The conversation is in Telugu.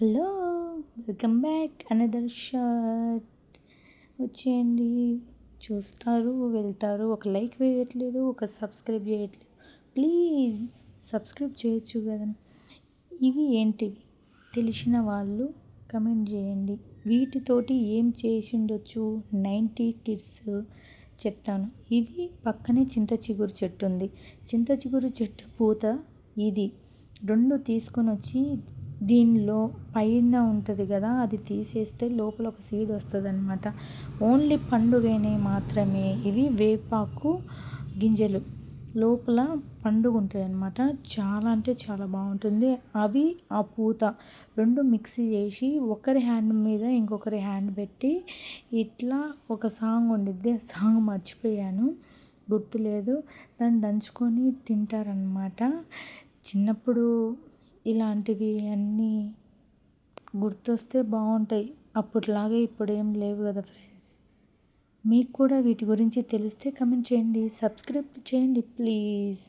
Hello, welcome back another shot. వచ్చేయండి, చూస్తారు, వెళ్తారు. ఒక లైక్ వేయట్లేదు, ఒక సబ్స్క్రైబ్ చేయట్లేదు. ప్లీజ్ సబ్స్క్రైబ్ చేయొచ్చు కదా. ఇవి ఏంటివి తెలిసిన వాళ్ళు కమెంట్ చేయండి. వీటితోటి ఏం చేసి ఉండొచ్చు 90 కిడ్స్ చెప్తాను. ఇవి పక్కనే చింత చిగురు చెట్టు ఉంది. చింత చిగురు చెట్టు పూత ఇది రెండు తీసుకొని వచ్చి దీనిలో పైన ఉంటుంది కదా, అది తీసేస్తే లోపల ఒక సీడ్ వస్తుంది అనమాట. ఓన్లీ పండుగైనవి మాత్రమే ఇవి. వేపాకు గింజలు లోపల పండుగ ఉంటుంది అనమాట. చాలా అంటే చాలా బాగుంటుంది. అవి ఆ పూత రెండు మిక్సీ చేసి ఒకరి హ్యాండ్ మీద ఇంకొకరి హ్యాండ్ పెట్టి ఇట్లా ఒక సాంగ్ ఉండిద్ది. ఆ సాంగ్ మర్చిపోయాను, గుర్తులేదు. దాన్ని దంచుకొని తింటారనమాట. చిన్నప్పుడు ఇలాంటివి అన్నీ గుర్తొస్తే బాగుంటాయి. అప్పట్లాగే ఇప్పుడు ఏం లేవు కదా ఫ్రెండ్స్. మీకు కూడా వీటి గురించి తెలిస్తే కమెంట్ చేయండి, సబ్స్క్రైబ్ చేయండి ప్లీజ్.